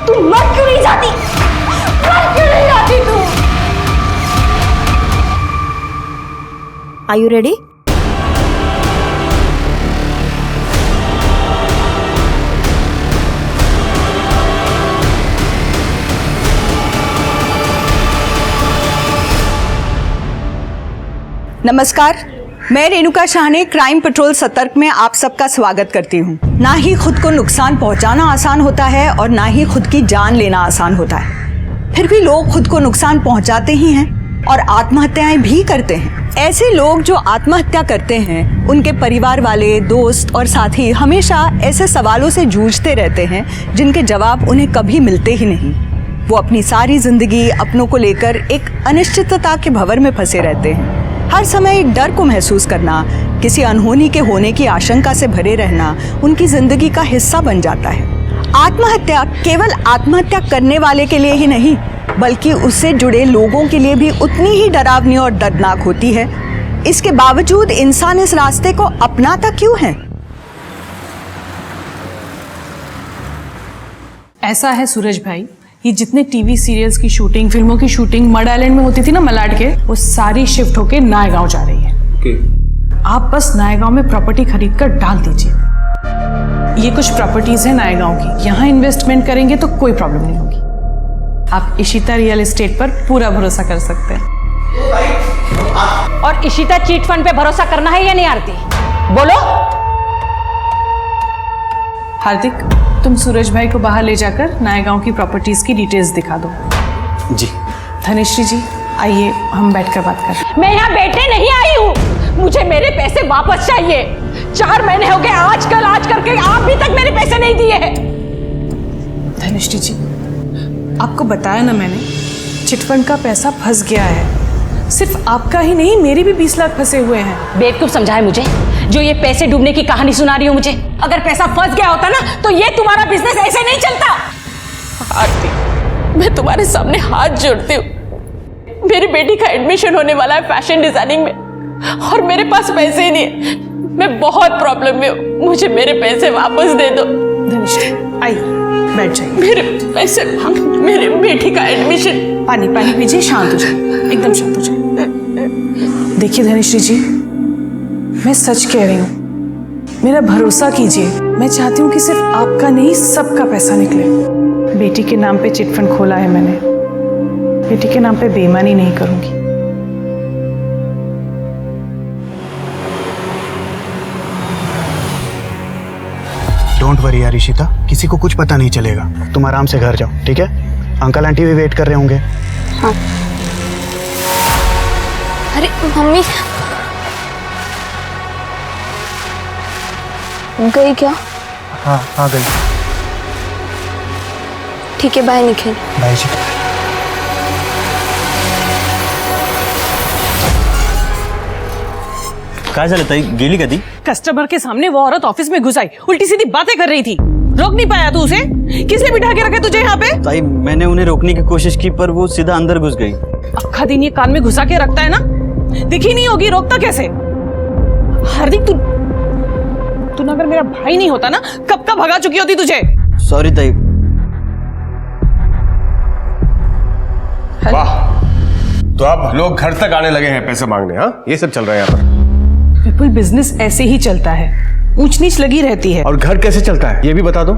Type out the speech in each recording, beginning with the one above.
तू मर क्यों नहीं जाती? मर क्यों नहीं जाती तू? Are you ready? नमस्कार, मैं रेणुका शाहने क्राइम पेट्रोल सतर्क में आप सबका स्वागत करती हूँ। ना ही खुद को नुकसान पहुँचाना आसान होता है और ना ही खुद की जान लेना आसान होता है। फिर भी लोग खुद को नुकसान पहुँचाते ही हैं और आत्महत्याएं भी करते हैं। ऐसे लोग जो आत्महत्या करते हैं, उनके परिवार वाले, दोस्त और साथी हमेशा ऐसे सवालों से जूझते रहते हैं जिनके जवाब उन्हें कभी मिलते ही नहीं। वो अपनी सारी जिंदगी अपनों को लेकर एक अनिश्चितता के भंवर में फंसे रहते हैं। हर समय एक डर को महसूस करना, किसी अनहोनी के होने की आशंका से भरे रहना उनकी जिंदगी का हिस्सा बन जाता है। आत्महत्या केवल आत्महत्या करने वाले के लिए ही नहीं, बल्कि उससे जुड़े लोगों के लिए भी उतनी ही डरावनी और दर्दनाक होती है। इसके बावजूद इंसान इस रास्ते को अपनाता क्यों है? ऐसा है सूरज भाई, ये जितने टीवी सीरियल्स की शूटिंग, फिल्मों की शूटिंग मड आइलैंड में होती थी ना मलाड के, वो सारी शिफ्ट होके नायगांव जा रही है। आप बस नायगांव में प्रॉपर्टी खरीद कर डाल दीजिए। ये कुछ प्रॉपर्टीज है नायगांव की, यहाँ इन्वेस्टमेंट करेंगे तो कोई प्रॉब्लम नहीं होगी। आप इशिता रियल एस्टेट पर पूरा भरोसा कर सकते हैं। और इशिता चीट फंड पे भरोसा करना है या नहीं आरती? बोलो। हार्दिक, तुम सूरज भाई को बाहर ले जाकर नायगांव की प्रॉपर्टीज की डिटेल्स दिखा दो। जी। धनिश्री जी, आइए हम बैठकर बात करें। मैं यहाँ बैठने नहीं आई हूँ, मुझे मेरे पैसे वापस चाहिए। 4 महीने हो गए आज करके आप भी तक मेरे पैसे नहीं दिए हैं। धनिश्री जी, आपको बताया ना मैंने, चिटफंड का पैसा फंस गया है। सिर्फ आपका ही नहीं, मेरे भी 20 लाख फंसे हुए हैं। बेवकूफ समझा है मुझे, जो ये पैसे डूबने की कहानी सुना रही हो मुझे। अगर पैसा फंस गया होता ना तो ये तुम्हारा बिजनेस ऐसे नहीं चलता। आरती, मैं तुम्हारे सामने हाथ जोड़ती हूँ। मेरी बेटी का एडमिशन होने वाला है फैशन डिजाइनिंग में और मेरे पास पैसे ही नहीं है। मैं बहुत प्रॉब्लम में हूँ, मुझे मेरे पैसे वापस दे दो। धनिश्री, आइए बैठ जाइए। मेरे पैसे, मेरी बेटी का एडमिशन। पानी पीजिए, शांत हो जाइए, एकदम शांत हो जाइए। देखिए धनिश्री जी, मैं सच कह रही हूँ, मेरा भरोसा कीजिए। मैं चाहती हूँ कि सिर्फ आपका नहीं, सबका पैसा निकले। बेटी के नाम पे चिटफंड खोला है मैंने, बेटी के नाम पे बेईमानी नहीं करूंगी। डोंट वरी यार इशिता, किसी को कुछ पता नहीं चलेगा। तुम आराम से घर जाओ, ठीक है? अंकल आंटी भी वेट कर रहे होंगे। हाँ। अरे मम्मी गई क्या? हाँ हाँ गई। ठीक है, बाय निखिल। बाय जी। काय झालं ताई, गेली कधी? कस्टमर के सामने वो औरत ऑफिस में घुस आई, उल्टी सीधी बातें कर रही थी। रोक नहीं पाया तू उसे? किसने बिठा के रखा तुझे यहाँ पे? ताई, मैंने उन्हें रोकने की कोशिश की पर वो सीधा अंदर घुस गई। अक्खा दिन ये कान में घुसा के रखता है ना, दिखी नहीं होगी, रोकता कैसे? हार्दिक, तू अगर मेरा भाई नहीं होता ना, कब का भगा चुकी होती तुझे। सॉरी ताई। वाह, तो अब लोग घर तक आने लगे हैं पैसे मांगने। हाँ, ये सब चल रहा है यहाँ पर। विपुल, बिजनेस ऐसे ही चलता है, ऊंच नीच लगी रहती है। और घर कैसे चलता है ये भी बता दो।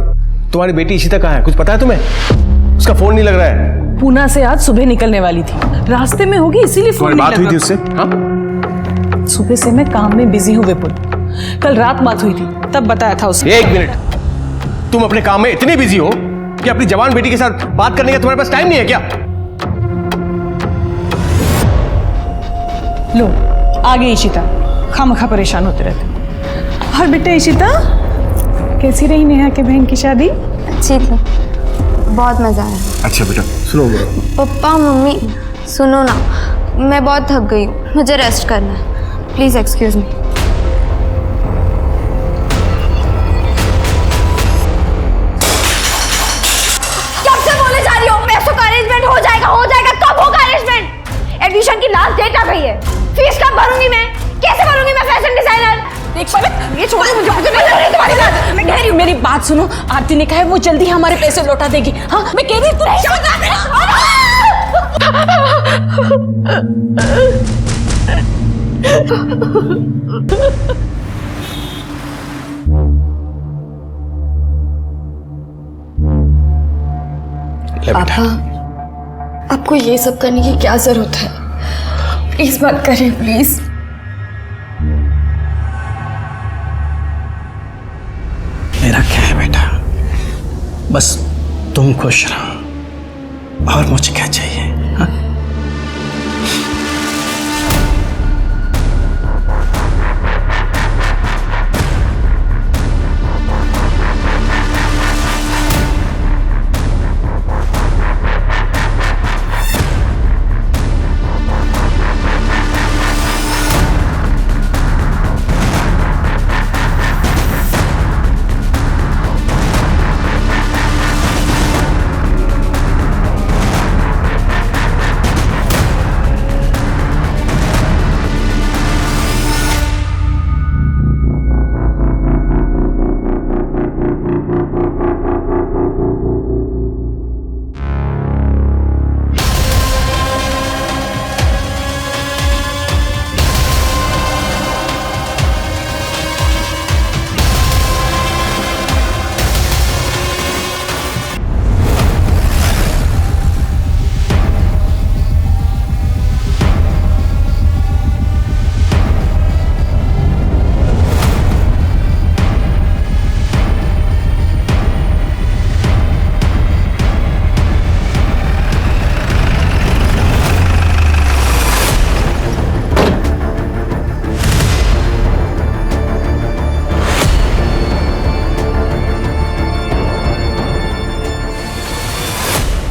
तुम्हारी बेटी इशिता कहाँ है, कुछ पता है तुम्हें? उसका फोन नहीं लग रहा है। पूना से आज सुबह निकलने वाली थी, रास्ते में होगी इसीलिए फोन नहीं लगा। बात हुई थी उससे? हाँ? सुबह से मैं काम में बिजी हूँ विपुल, कल रात बात हुई थी, तब बताया था उसे। 1 मिनट, तुम अपने काम में इतनी बिजी हो कि अपनी जवान बेटी के साथ बात करने का तुम्हारे पास टाइम नहीं है क्या? लो आ गई इशिता, खामखा परेशान होते रहते। और बेटा इशिता, कैसी रही नेहा के बहन की शादी? अच्छी थी, बहुत मजा आया। अच्छा बेटा, सुनो पप्पा मम्मी सुनो ना, मैं बहुत थक गई हूँ, मुझे रेस्ट करना है, प्लीज एक्सक्यूज मी। कब से बोले जा रही हो पैसों का अरेंजमेंट हो जाएगा, कब होगा अरेंजमेंट? एडमिशन की लास्ट डेट आ गई है, फीस कब भरूंगी मैं, कैसे भरूंगी मैं फैशन डिजाइनर? देख पलक, ये छोड़ो मुझे, मुझे नहीं लग रही तुम्हारी बात। मैं कह रही हूँ मेरी बात सुनो, आरती ने कहा है वो जल्दी हमारे पैसे लौटा देगी। हाँ मैं कह रही पापा, आपको ये सब करने की क्या जरूरत है? प्लीज मत करिए, प्लीज। मेरा क्या है बेटा, बस तुम खुश रहो और मुझे क्या चाहिए? हाँ?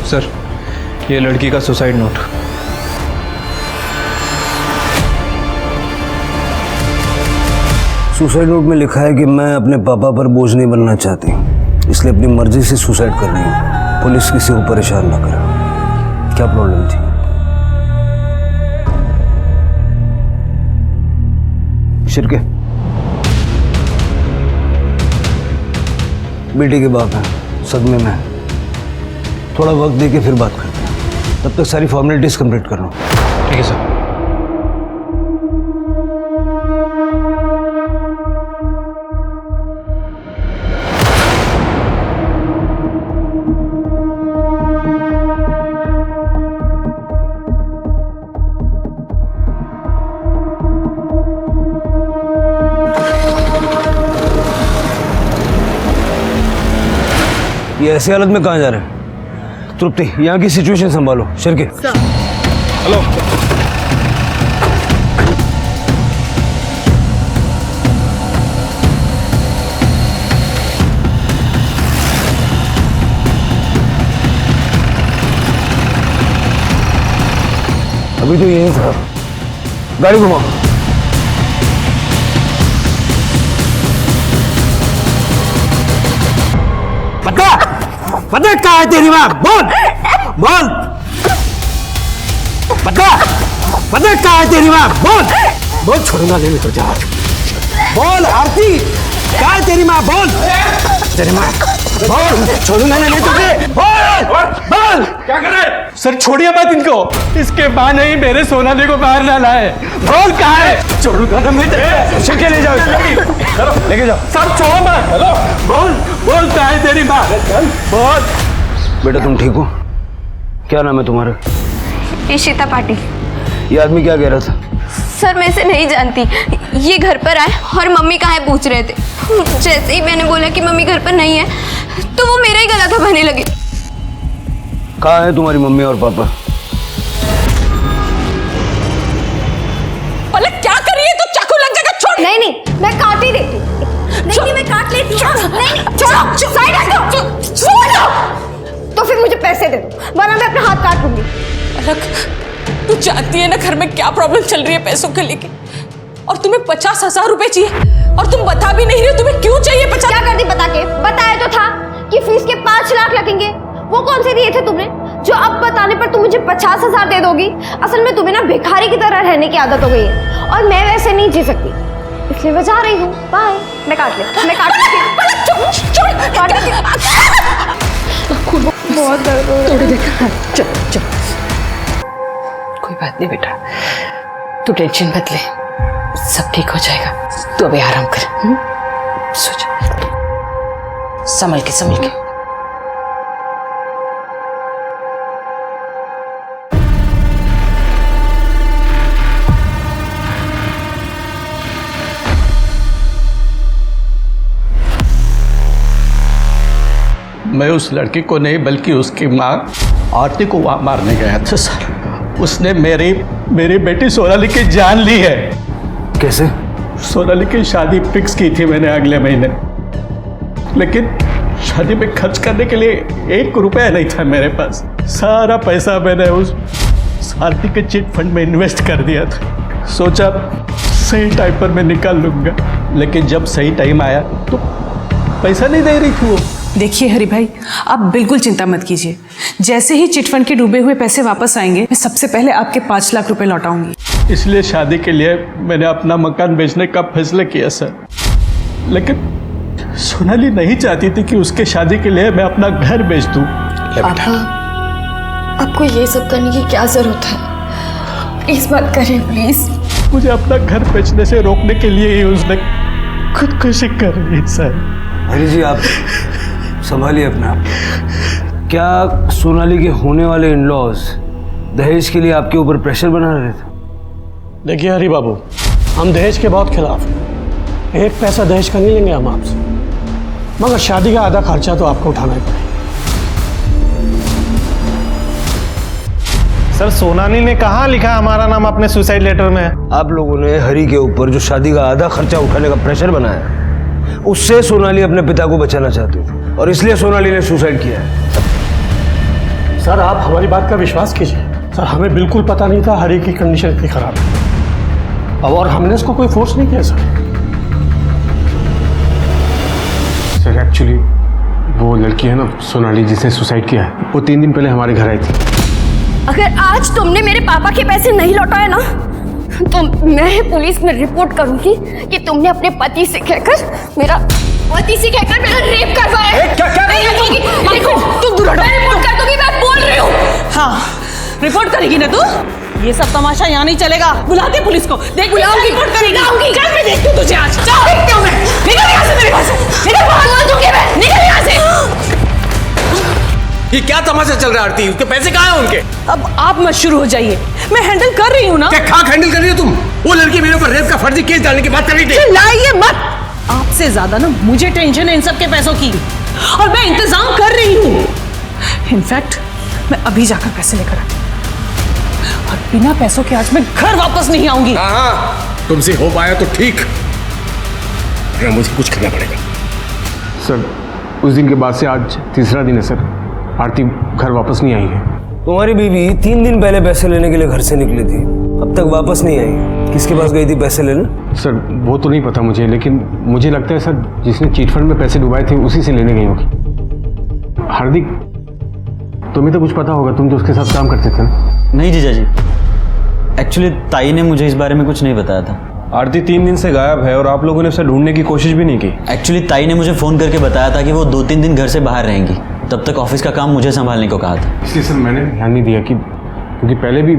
सर, ये लड़की का सुसाइड नोट। सुसाइड नोट में लिखा है कि मैं अपने पापा पर बोझ नहीं बनना चाहती, इसलिए अपनी मर्जी से सुसाइड कर रही हूँ। पुलिस किसी को परेशान ना करे। क्या प्रॉब्लम थी? शिरके बेटी के बाप है, सदमे में है। थोड़ा वक्त दे के फिर बात करते हैं, तब तक सारी फॉर्मेलिटीज कंप्लीट कर लो। ठीक है सर। ये ऐसी हालत में कहाँ जा रहे हैं? तृप्ति, यहाँ की सिचुएशन संभालो। शिरके हेलो। अभी तो यही था, गाड़ी घुमाओ। पता कहाँ है तेरी माँ? बोल बोल। पता कहाँ है तेरी माँ? बोल बोल। छोड़ूंगा नहीं तो जा। बोल आरती, कहाँ है तेरी माँ? बोल तेरी माँ। बोल, छोड़ूंगा नहीं तुझे। बोल बोल। क्या कर रहे हैं? सर छोड़िए मत इनको, इसके बहाने ही मेरे सोनाली को बाहर ना लाए। बोल कहाँ है? छोड़ूंगा ना मैं तुझे। शिरके ले जाओ, लेके जाओ। सर छोड़ो मत। हेलो, बोल बोल कहाँ है तेरी माँ? बोल। बेटा तुम ठीक हो? क्या नाम है तुम्हारा? इशिता पाटिल। ये आदमी क्या कह रहा था? सर मैं इसे नहीं जानती, ये घर पर आए और मम्मी कहाँ है पूछ रहे थे। जैसे ही मैंने बोला कि मम्मी घर पर नहीं है, तो वो मेरा ही गला दबाने लगे। कहाँ है तुम्हारी मम्मी और पापा? पलक क्या कर रही है? तो चाकू लग जाएगा। छोड़। नहीं नहीं, मैं काट ही देती हूँ। नहीं मैं काट लेती हूँ। नहीं छोड़ो, साइड हटो। छोड़ो। तो फिर मुझे पैसे दे दो, वरना मैं अपना हाथ काट लूंगी। पलक, तू जानती है ना घर में क्या प्रॉब्लम चल रही है पैसों के लेके, और तुम्हें 50,000 रुपए चाहिए और तुम बता भी नहीं रहे हो तुम्हें क्यों चाहिए 50। क्या करती बता के? बताया तो था कि फीस के 5 लाख लगेंगे। वो कौन से दिए थे तुमने जो अब बताने पर तुम मुझे 50,000 दे दोगी? असल में तुम्हें ना भिखारी की तरह रहने की आदत हो गई है और मैं वैसे नहीं जी सकती। इसलिए मैं जा रही हूँ। बाय। मैं काट लेती बहुत दर्द हो रहा है। चल कोई बात नहीं बेटा, तू टेंशन मत ले, सब ठीक हो जाएगा। तू अभी आराम कर, सो जा, संभल के। मैं उस लड़की को नहीं बल्कि उसकी माँ आरती को वहाँ मारने गया था सर। उसने मेरी बेटी सोनाली की जान ली है। कैसे? सोनाली की शादी फिक्स की थी मैंने अगले महीने, लेकिन शादी में खर्च करने के लिए 1 रुपया नहीं था मेरे पास। सारा पैसा मैंने उस आरती के चिट फंड में इन्वेस्ट कर दिया था। सोचा सही टाइम पर मैं निकाल लूँगा, लेकिन जब सही टाइम आया तो पैसा नहीं दे रही थी वो। देखिए हरि भाई, आप बिल्कुल चिंता मत कीजिए। जैसे ही चिटफंड के डूबे हुए पैसे वापस आएंगे, मैं सबसे पहले आपके 5 लाख रुपए लौटाऊंगी। इसलिए शादी के लिए मैंने अपना मकान बेचने का फैसला किया सर, लेकिन सोनाली नहीं चाहती थी कि उसके शादी के लिए मैं अपना घर बेच दूं। पापा, आपको ये सब करने की क्या जरूरत है? प्लीज मत करें, प्लीज। मुझे अपना घर बेचने से रोकने के लिए ही उसने खुदकुशी कर रही सर। हरी जी, आप संभालिए अपने आप। क्या सोनाली के होने वाले इन-लॉज दहेज के लिए आपके ऊपर प्रेशर बना रहे थे? देखिए हरी बाबू, हम दहेज के बहुत खिलाफ हैं। 1 पैसा दहेज का नहीं लेंगे हम आपसे, मगर शादी का आधा खर्चा तो आपको उठाना ही पड़ेगा। सर, सोनाली ने कहाँ लिखा हमारा नाम अपने सुसाइड लेटर में? आप लोगों ने हरी के ऊपर जो शादी का आधा खर्चा उठाने का प्रेशर बनाया, उससे सोनाली अपने पिता को बचाना चाहती थी और इसलिए सोनाली ने सुसाइड किया है। सर, आप हमारी बात का विश्वास कीजिए। सर, हमें बिल्कुल पता नहीं था हरी की कंडीशन इतनी खराब है, और हमने इसको कोई फोर्स नहीं किया सर। एक्चुअली वो लड़की है ना सोनाली, जिसने सुसाइड किया है, वो 3 दिन पहले हमारे घर आई थी। अगर आज तुमने मेरे पापा के पैसे नहीं लौटाए ना, तो मैं पुलिस में रिपोर्ट करूंगी कि तुमने अपने पति से कहकर मेरा रेप करवाया। देखो, तुम दूर हटो। मैं रिपोर्ट कर दूंगी, मैं बोल रही हूँ। हाँ, रिपोर्ट करेगी ना तू? ये सब तमाशा यहाँ नहीं चलेगा। बुलाते पुलिस को। देख, बुलाऊंगी, रिपोर्ट करेगी। कल मैं देखती हूँ तुझे आज। चल, देखती हूँ मैं। निकल यहाँ से मेरे पास। निकल यहाँ से। ये क्या तमाशा चल रहा है आरती? उसके पैसे कहाँ हैं उनके? अब आप मत शुरू हो जाइए, मैं हैंडल कर रही हूँ ना। क्या खाक हैंडल कर रही हो तुम? वो लड़की मेरे ऊपर रेप का फर्जी केस डालने की बात कर रही थी। चिल्लाइए मत। आपसे ज्यादा ना मुझे टेंशन है इन सब के पैसों की, और मैं इंतजाम कर रही हूँ। इनफैक्ट मैं अभी जाकर पैसे लेकर आती हूँ, और बिना पैसों के आज मैं घर वापस नहीं आऊंगी। हाँ, तुमसे हो पाया तो ठीक, मुझे कुछ करना पड़ेगा। सर, उस दिन के बाद से आज तीसरा दिन है सर, आरती घर वापस नहीं आई है। तुम्हारी बीवी 3 दिन पहले पैसे लेने के लिए घर से निकली थी, अब तक वापस नहीं आई। किसके पास गई थी पैसे लेने? सर, वो तो नहीं पता मुझे, लेकिन मुझे लगता है सर, जिसने चीट फंड में पैसे डुबाए थे उसी से लेने गई होगी। हार्दिक, तुम्हें तो कुछ पता होगा, तुम तो उसके साथ काम करते थे ना? नहीं जीजा जी, एक्चुअली ताई ने मुझे इस बारे में कुछ नहीं बताया था। आरती 3 दिन से गायब है और आप लोगों ने उसे ढूंढने की कोशिश भी नहीं की। एक्चुअली ताई ने मुझे फ़ोन करके बताया था कि वो 2-3 दिन घर से बाहर रहेंगी, तब तक ऑफिस का काम मुझे संभालने को कहा था। इसलिए सर मैंने ध्यान नहीं दिया, क्योंकि पहले भी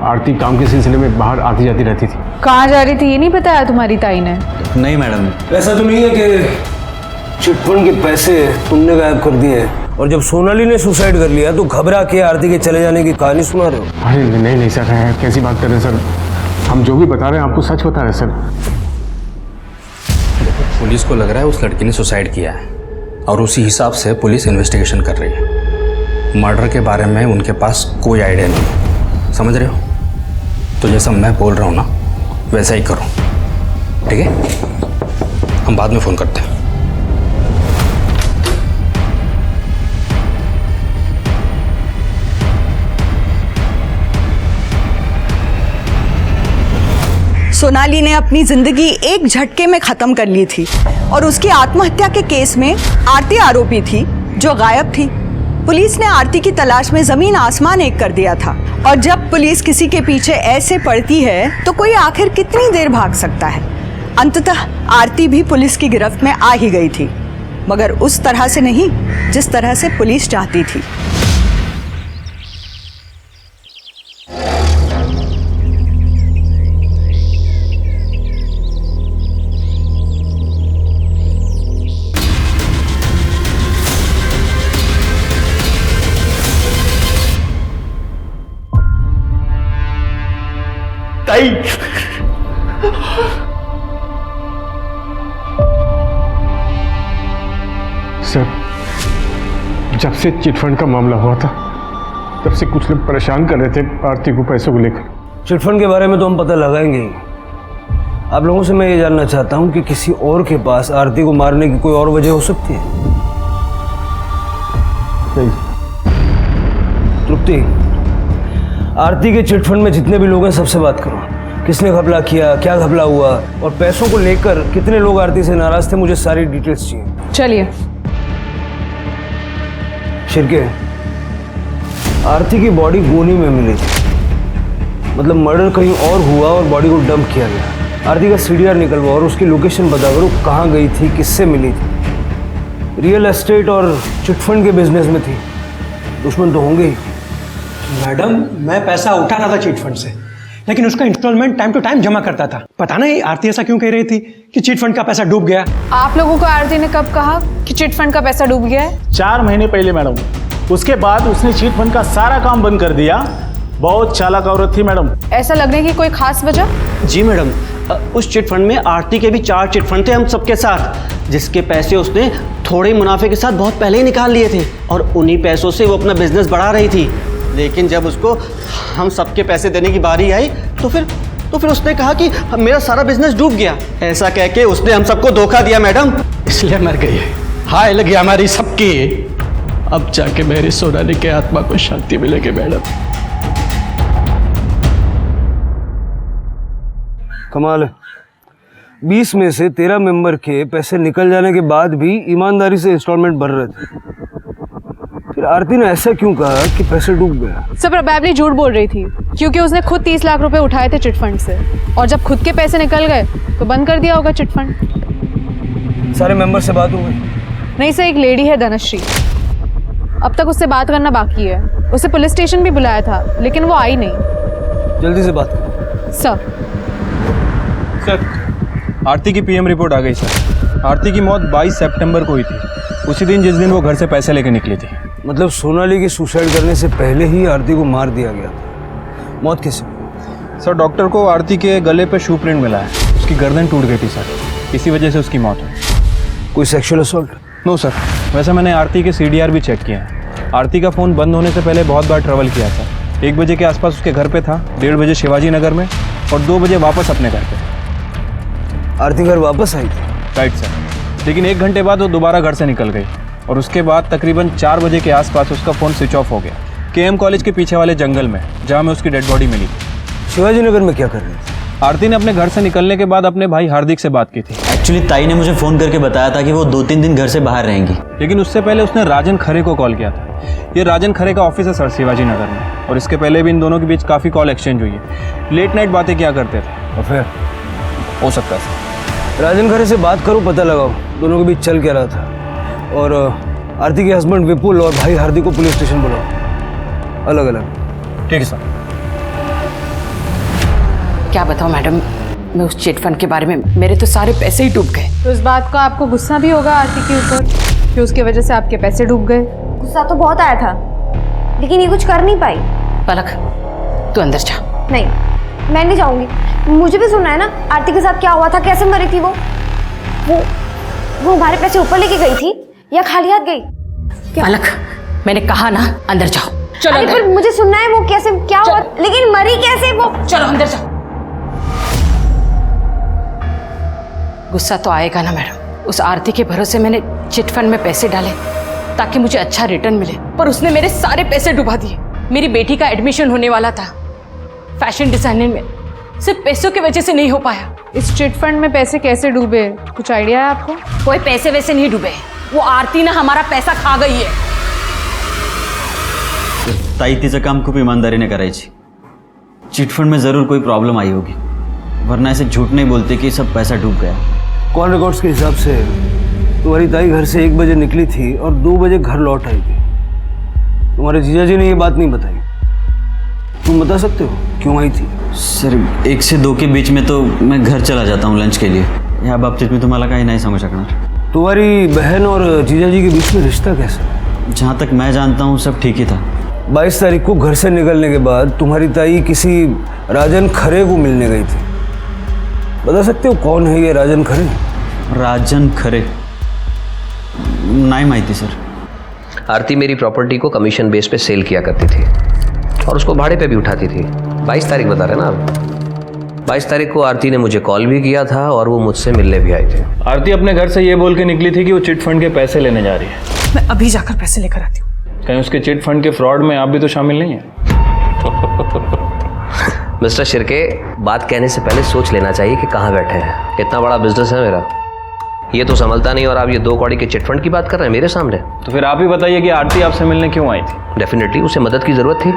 आरती काम के सिलसिले में बाहर आती जाती रहती थी। कहाँ जा रही थी ये नहीं बताया तुम्हारी ताई ने? नहीं मैडम। ऐसा तो नहीं है कि चिटफंड के पैसे तुमने गायब कर दिए, और जब सोनाली ने सुसाइड कर लिया तो घबरा के आरती के चले जाने की कहानी सुना रहे हो? अरे नहीं सर, कैसी बात कर रहे हैं सर? हम जो भी बता रहे हैं आपको सच बता रहे हैं सर। पुलिस को लग रहा है उस लड़की ने सुसाइड किया है, और उसी हिसाब से पुलिस इन्वेस्टिगेशन कर रही है। मर्डर के बारे में उनके पास कोई आइडिया नहीं है, समझ रहे हो? तो जैसा मैं बोल रहा हूँ ना, वैसा ही करो, ठीक है? हम बाद में फ़ोन करते हैं। सोनाली ने अपनी जिंदगी एक झटके में खत्म कर ली थी, और उसकी आत्महत्या के केस में आरती आरोपी थी जो गायब थी। पुलिस ने आरती की तलाश में जमीन आसमान एक कर दिया था, और जब पुलिस किसी के पीछे ऐसे पड़ती है तो कोई आखिर कितनी देर भाग सकता है? अंततः आरती भी पुलिस की गिरफ्त में आ ही गई थी, मगर उस तरह से नहीं जिस तरह से पुलिस चाहती थी। ताई, सर, जब से चिटफंड का मामला हुआ था तब से कुछ लोग परेशान कर रहे थे आरती को पैसों को लेकर। चिटफंड के बारे में तो हम पता लगाएंगे ही। आप लोगों से मैं ये जानना चाहता हूँ कि किसी और के पास आरती को मारने की कोई और वजह हो सकती है? नहीं। तृप्ति, आरती के चिटफंड में जितने भी लोग हैं सबसे बात करो। किसने घपला किया, क्या घपला हुआ, और पैसों को लेकर कितने लोग आरती से नाराज थे, मुझे सारी डिटेल्स चाहिए। चलिए। शिरके, आरती की बॉडी गोनी में मिली थी, मतलब मर्डर कहीं और हुआ और बॉडी को डंप किया गया। आरती का सीडीआर निकलवा और उसकी लोकेशन बता करो, कहाँ गई थी, किससे मिली थी। रियल एस्टेट और चिटफंड के बिजनेस में थी, दुश्मन तो होंगे ही। मैडम, मैं पैसा उठाना था चिटफंड से, लेकिन उसका इंस्टॉलमेंट टाइम टू टाइम जमा करता था। पता नहीं आरती ऐसा क्यों कह रही थी कि चिटफंड का पैसा डूब गया। आप लोगों को आरती ने कब कहा कि चिटफंड का पैसा डूब गया है? 4 महीने पहले मैडम। उसके बाद उसने चिटफंड का सारा काम बंद कर दिया। बहुत चालाक औरत थी मैडम। ऐसा लगने की कोई खास वजह? जी मैडम, उस चिटफंड में आरती के भी 4 चिटफंड थे हम सबके साथ, जिसके पैसे उसने थोड़े मुनाफे के साथ बहुत पहले ही निकाल लिए थे और उन्हीं पैसों से वो अपना बिजनेस बढ़ा रही थी। लेकिन जब उसको हम सबके पैसे देने की बारी आई तो फिर उसने कहा कि मेरा सारा बिजनेस डूब गया। ऐसा कह के उसने हम सबको धोखा दिया मैडम, इसलिए मर गई है। हाय लगी हमारी सबकी। अब जाके मेरी सोनाली के आत्मा को शांति मिलेगी मैडम। कमाल है, 20 में से 13 मेंबर के पैसे निकल जाने के बाद भी ईमानदारी से इंस्टॉलमेंट भर रहे थे। फिर आरती ने ऐसा क्यों कहा कि पैसे डूब गया? सब प्रोबेबली झूठ बोल रही थी, क्योंकि उसने खुद 30 लाख रुपए उठाए थे चिटफंड से, और जब खुद के पैसे निकल गए तो बंद कर दिया होगा चिटफंड। सारे मेंबर से बात हो गई? नहीं सर, एक लेडी है धनश्री, अब तक उससे बात करना बाकी है। उसे पुलिस स्टेशन भी बुलाया था लेकिन वो आई नहीं। जल्दी से बात करो। सर आरती की पीएम रिपोर्ट आ गई सर। आरती की मौत 22 सितंबर को हुई थी, उसी दिन जिस दिन वो घर से पैसे लेकर निकली थी। मतलब सोनाली की सुसाइड करने से पहले ही आरती को मार दिया गया था। मौत कैसे? सर, डॉक्टर को आरती के गले पे शू प्रिंट मिला है, उसकी गर्दन टूट गई थी सर, इसी वजह से उसकी मौत हुई। कोई सेक्सुअल असॉल्ट? नो सर, वैसे मैंने आरती के सीडीआर भी चेक किया है। आरती का फ़ोन बंद होने से पहले बहुत बार ट्रैवल किया था। 1 बजे के आसपास उसके घर पे था, 1:30 बजे शिवाजी नगर में और 2 बजे वापस अपने घर पे। आरती घर वापस आई थी? राइट सर, लेकिन 1 घंटे बाद वो दोबारा घर से निकल गई और उसके बाद तकरीबन 4 बजे के आसपास उसका फ़ोन स्विच ऑफ हो गया, केएम कॉलेज के पीछे वाले जंगल में, जहाँ में उसकी डेड बॉडी मिली थी। शिवाजी नगर में क्या कर रही थी? आरती ने अपने घर से निकलने के बाद अपने भाई हार्दिक से बात की थी। एक्चुअली ताई ने मुझे फ़ोन करके बताया था कि वो 2-3 दिन घर से बाहर रहेंगी, लेकिन उससे पहले उसने राजन खरे को कॉल किया था। ये राजन खरे का ऑफिस है सर शिवाजी नगर में, और इसके पहले भी इन दोनों के बीच काफ़ी कॉल एक्सचेंज हुई है। लेट नाइट बातें क्या करते थे। और फिर? हो सकता है सर। राजन खरे से बात करो, पता लगाओ दोनों के बीच चल क्या रहा था, और आरती के हस्बैंड विपुल और भाई हार्दिक को पुलिस स्टेशन बुलाओ, अलग अलग। ठीक है सर। क्या बताऊं मैडम, मैं उस चिटफंड के बारे में, मेरे तो सारे पैसे ही डूब गए। तो इस बात का आपको गुस्सा भी होगा आरती के ऊपर कि उसकी वजह से आपके पैसे डूब गए? गुस्सा तो बहुत आया था, लेकिन ये कुछ कर नहीं पाई। पलक, तू अंदर जा। नहीं, मैं नहीं जाऊंगी। मुझे भी सुनना है ना आरती के साथ क्या हुआ था, कैसे मरी थी वो हमारे पैसे ऊपर लेके गई थी या खाली हाथ गई? पलक, मैंने कहा ना अंदर जाओ। चलो अरे पर मुझे सुनना है वो कैसे, क्या हुआ, लेकिन मरी कैसे वो? चलो अंदर जाओ। गुस्सा तो आएगा ना मैडम, उस आरती के भरोसे मैंने चिटफंड में पैसे डाले ताकि मुझे अच्छा रिटर्न मिले, पर उसने मेरे सारे पैसे डुबा दिए। मेरी बेटी का एडमिशन होने वाला था फैशन डिजाइनिंग में, सिर्फ पैसों की वजह से नहीं हो पाया। इस चिटफंड में पैसे कैसे डूबे, कुछ आइडिया है आपको? कोई पैसे वैसे नहीं डूबे, वो आरती ना हमारा पैसा खा गई है। ताई तिचं काम खूप ईमानदारीने करायची। चिटफंड में जरूर कोई प्रॉब्लम आई होगी। वरना ऐसे झूठ नहीं बोलते कि सब पैसा डूब गया। कॉल रिकॉर्ड्स के हिसाब से तुम्हारी ताई घर से 1 बजे निकली थी और 2 बजे घर लौट आई थी। तुम्हारे जीजा जी ने ये बात नहीं बताई। तुम बता सकते हो क्यों आई थी? सर 1 से 2 के बीच में तो मैं घर चला जाता हूँ लंच के लिए। या बाबतीत मी तुम्हाला काही नाही सांगू शकणार। तुम्हारी बहन और जीजा जी के बीच में रिश्ता कैसा? जहाँ तक मैं जानता हूँ सब ठीक ही था। 22 तारीख को घर से निकलने के बाद तुम्हारी ताई किसी राजन खरे को मिलने गई थी। बता सकते हो कौन है ये राजन खरे? राजन खरे नहीं माहिती सर। आरती मेरी प्रॉपर्टी को कमीशन बेस पे सेल किया करती थी और उसको भाड़े पे भी उठाती थी। 22 तारीख बता रहे ना आप? 22 तारीख को आरती ने मुझे कॉल भी किया था और वो मुझसे मिलने भी आए थे। आरती अपने घर से ये बोल के निकली थी कि वो चिट फंड के पैसे लेने जा रही है। मैं अभी जाकर पैसे लेकर आती हूँ। कहीं उसके चिट फंड के फ्रॉड में आप भी तो शामिल नहीं है? मिस्टर शिर्के, बात कहने से पहले सोच लेना चाहिए कि कहाँ बैठे हैं। इतना बड़ा बिजनेस है मेरा, ये तो संभलता नहीं और आप ये 2 कौड़ी के चिटफंड की बात कर रहे हैं मेरे सामने। तो फिर आप ही बताइए कि आरती आपसे मिलने क्यों आई थी? डेफिनेटली उसे मदद की जरूरत थी।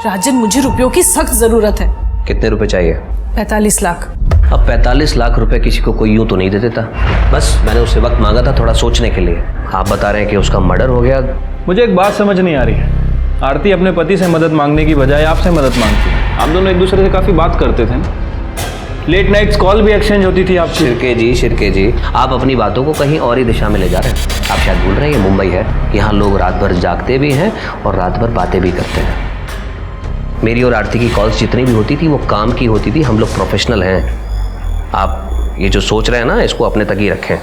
राजन, मुझे रुपयों की सख्त जरूरत है। कितने रुपए चाहिए? 45 लाख। अब 45 लाख रुपए किसी को कोई यूं तो नहीं दे देता। बस मैंने उससे वक्त मांगा था थोड़ा सोचने के लिए। आप बता रहे हैं कि उसका मर्डर हो गया। मुझे एक बात समझ नहीं आ रही है। आरती अपने पति से मदद मांगने की बजाय आपसे मदद मांगती है। आप दोनों एक दूसरे से काफ़ी बात करते थे ना? लेट नाइट्स कॉल भी एक्सचेंज होती थी आपसे। शिर्के जी, आप अपनी बातों को कहीं और ही दिशा में ले जा रहे हैं। आप शायद भूल रहे हैं ये मुंबई है। यहाँ लोग रात भर जागते भी हैं और रात भर बातें भी करते हैं। मेरी और आरती की कॉल्स जितनी भी होती थी वो काम की होती थी। हम लोग प्रोफेशनल हैं। आप ये जो सोच रहे हैं ना, इसको अपने तक ही रखें।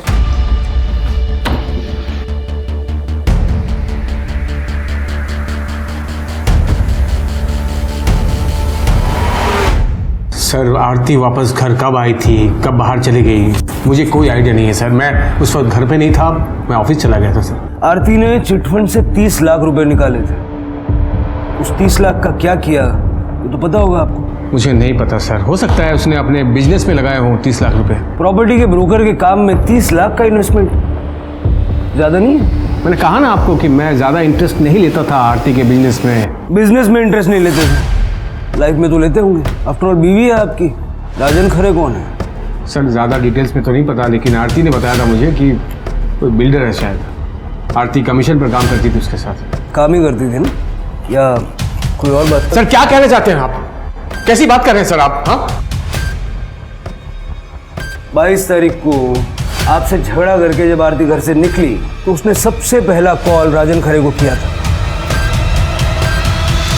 सर आरती वापस घर कब आई थी, कब बाहर चली गई, मुझे कोई आइडिया नहीं है सर। मैं उस वक्त घर पे नहीं था, मैं ऑफिस चला गया था सर। आरती ने चिटफंड से 30 लाख रुपए निकाले थे। उस 30 लाख का क्या किया ये तो पता होगा आपको? मुझे नहीं पता सर। हो सकता है उसने अपने बिजनेस में लगाए हों 30 लाख रुपए। प्रॉपर्टी के ब्रोकर के काम में 30 लाख का इन्वेस्टमेंट ज़्यादा नहीं है? मैंने कहा ना आपको कि मैं ज़्यादा इंटरेस्ट नहीं लेता था आरती के बिजनेस में। बिजनेस में इंटरेस्ट नहीं लेते थे, लाइफ में तो लेते होंगे। आफ्टर ऑल बीवी है आपकी। राजन खरे कौन है? सर ज़्यादा डिटेल्स में तो नहीं पता, लेकिन आरती ने बताया था मुझे कि कोई बिल्डर है शायद। आरती कमीशन पर काम करती थी उसके साथ। काम ही करती थी ना, या कोई और बात? सर क्या कहना चाहते हैं आप? कैसी बात कर रहे हैं सर आप? हाँ 22 तारीख को आपसे झगड़ा करके जब आरती घर से निकली तो उसने सबसे पहला कॉल राजन खरे को किया था।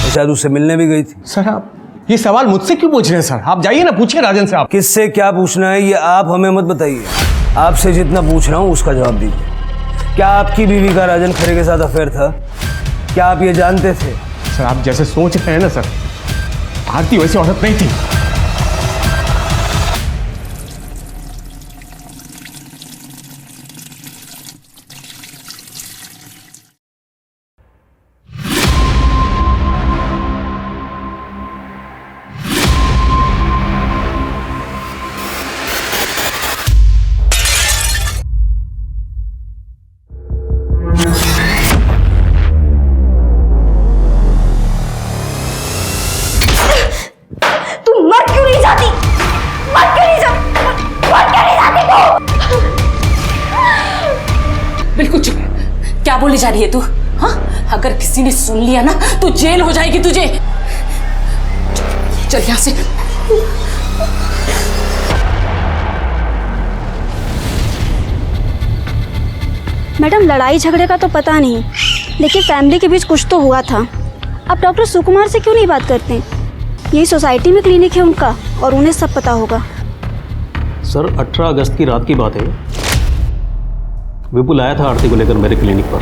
शायद उससे मिलने भी गई थी। सर आप ये सवाल मुझसे क्यों पूछ रहे हैं सर? आप जाइए ना, पूछिए राजन से। आप किससे क्या पूछना है ये आप हमें मत बताइए। आपसे जितना पूछ रहा हूँ उसका जवाब दीजिए। क्या आपकी बीवी का राजन खरे के साथ अफेयर था? क्या आप ये जानते थे? सर आप जैसे सोच रहे हैं ना सर, आरती वैसी औरत नहीं थी। बिल्कुल चुप। क्या बोली जा रही है तू? हाँ, अगर किसी ने सुन लिया ना तो जेल हो जाएगी तुझे। चल यहां से। मैडम, लड़ाई झगड़े का तो पता नहीं, लेकिन फैमिली के बीच कुछ तो हुआ था। आप डॉक्टर सुकुमार से क्यों नहीं बात करते? यही सोसाइटी में क्लिनिक है उनका और उन्हें सब पता होगा। सर 18 अगस्त की रात की बात है। विपुल आया था आरती को लेकर मेरे क्लिनिक पर।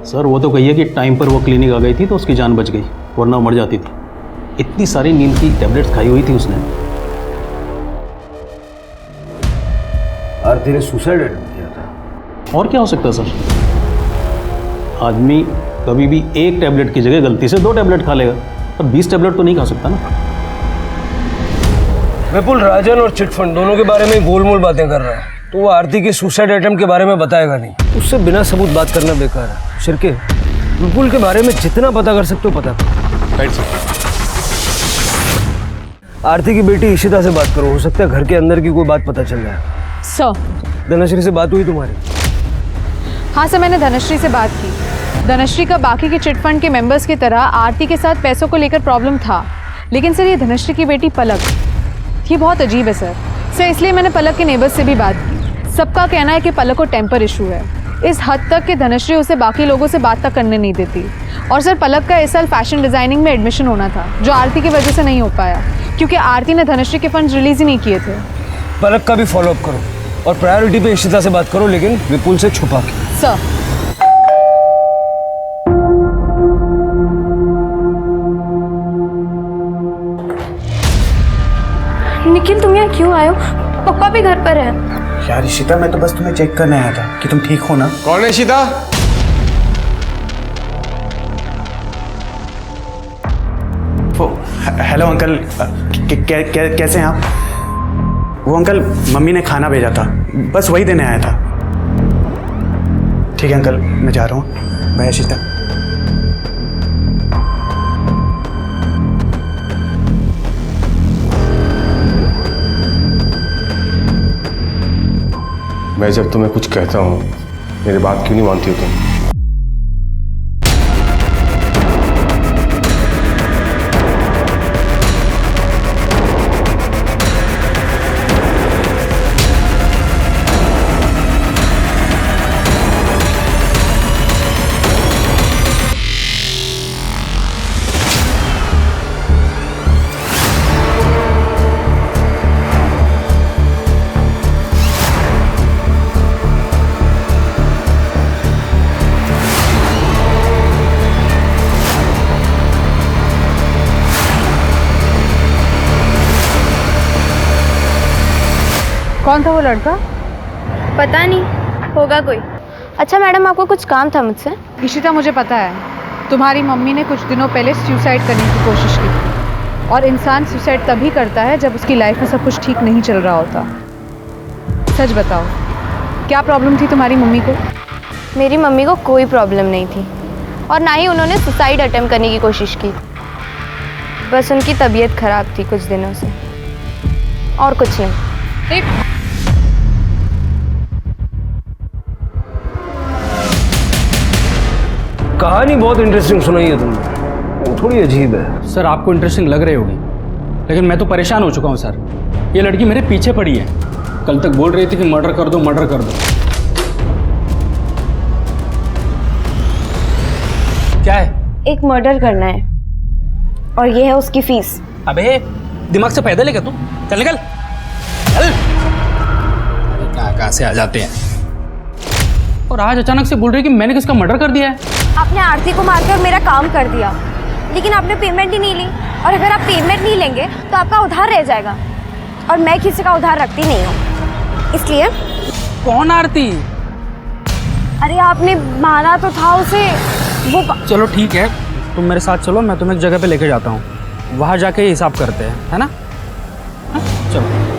सर वो तो कहिए कि टाइम पर वो क्लिनिक आ गई थी तो उसकी जान बच गई, वरना मर जाती थी। इतनी सारी नींद की टैबलेट्स खाई हुई थी उसने। आरती ने सुसाइड अटेम्प्ट किया था। और क्या हो सकता है सर? आदमी कभी भी एक टैबलेट की जगह गलती से 2 टैबलेट खा लेगा, पर 20 टैबलेट तो नहीं खा सकता ना। विपुल राजन और चिटफंड दोनों के बारे में गोलमोल बातें कर रहा है, तो वो आरती के सुसाइड अटेम्प्ट के बारे में बताएगा नहीं। उससे बिना सबूत बात करना बेकार है। शिर्के, विपुल के बारे में जितना पता कर सकते हो पता करो। आरती की बेटी इशिता से बात करो, हो सकता है घर के अंदर की कोई बात पता चल जाए। सर धनश्री से बात हुई तुम्हारी? हाँ सर, मैंने धनश्री से बात की। धनश्री का बाकी के चिट फंड के मेंबर्स की तरह आरती के साथ पैसों को लेकर प्रॉब्लम था, लेकिन सर ये धनश्री की बेटी पलक, ये बहुत अजीब है सर। इसलिए मैंने पलक के नेबर्स से भी बात की। सबका कहना है कि पलक को टेम्पर इशू है, इस हद तक कि धनश्री उसे बाकी लोगों से बात तक करने नहीं देती। और सर पलक का इस साल फैशन डिज़ाइनिंग में एडमिशन होना था, जो आरती की वजह से नहीं हो पाया, क्योंकि आरती ने धनश्री के फंड्स रिलीज ही नहीं किए थे। पलक का भी फॉलोअप करो और प्रायोरिटी पे इशिता से बात करो, लेकिन विपुल से छुपा के। सर निखिल, तुम यहाँ क्यों आए हो? पापा भी घर पर है। यार इशिता, मैं तो बस तुम्हें चेक करने आया था कि तुम ठीक हो ना। कौन है इशिता? हेलो अंकल, कैसे हैं आप? वो अंकल, मम्मी ने खाना भेजा था, बस वही देने आया था। ठीक है अंकल, मैं जा रहा हूँ। बाय इशिता। मैं जब तुम्हें कुछ कहता हूँ, मेरी बात क्यों नहीं मानती हो तुम? कौन था वो लड़का? पता नहीं, होगा कोई। अच्छा मैडम, आपको कुछ काम था मुझसे? इशिता, मुझे पता है तुम्हारी मम्मी ने कुछ दिनों पहले सुसाइड करने की कोशिश की थी, और इंसान सुसाइड तभी करता है जब उसकी लाइफ में सब कुछ ठीक नहीं चल रहा होता। सच बताओ, क्या प्रॉब्लम थी तुम्हारी मम्मी को? मेरी मम्मी को कोई प्रॉब्लम नहीं थी, और ना ही उन्होंने सुसाइड अटेम्प्ट करने की कोशिश की। बस उनकी तबीयत खराब थी कुछ दिनों से, और कुछ नहीं। कहानी बहुत इंटरेस्टिंग सुनाई है तुमने, थोड़ी अजीब है। सर आपको इंटरेस्टिंग लग रही होगी, लेकिन मैं तो परेशान हो चुका हूँ सर। ये लड़की मेरे पीछे पड़ी है, कल तक बोल रही थी कि मर्डर कर दो, मर्डर कर दो। क्या है? एक मर्डर करना है, और ये है उसकी फीस। अबे दिमाग से पैदल है क्या तू? चल निकल, चल। कहाँ से आ जाते हैं, और आज अचानक से बोल रही कि मैंने किसका मर्डर कर दिया है। आपने आरती को मारकर मेरा काम कर दिया, लेकिन आपने पेमेंट ही नहीं ली, और अगर आप पेमेंट नहीं लेंगे तो आपका उधार रह जाएगा, और मैं किसी का उधार रखती नहीं हूँ, इसलिए। कौन आरती? अरे आपने मारा तो था उसे, वो। चलो ठीक है, तुम मेरे साथ चलो, मैं तुम्हें एक जगह पे लेके जाता हूँ, वहाँ जाके हिसाब करते हैं, है ना? हाँ? चलो।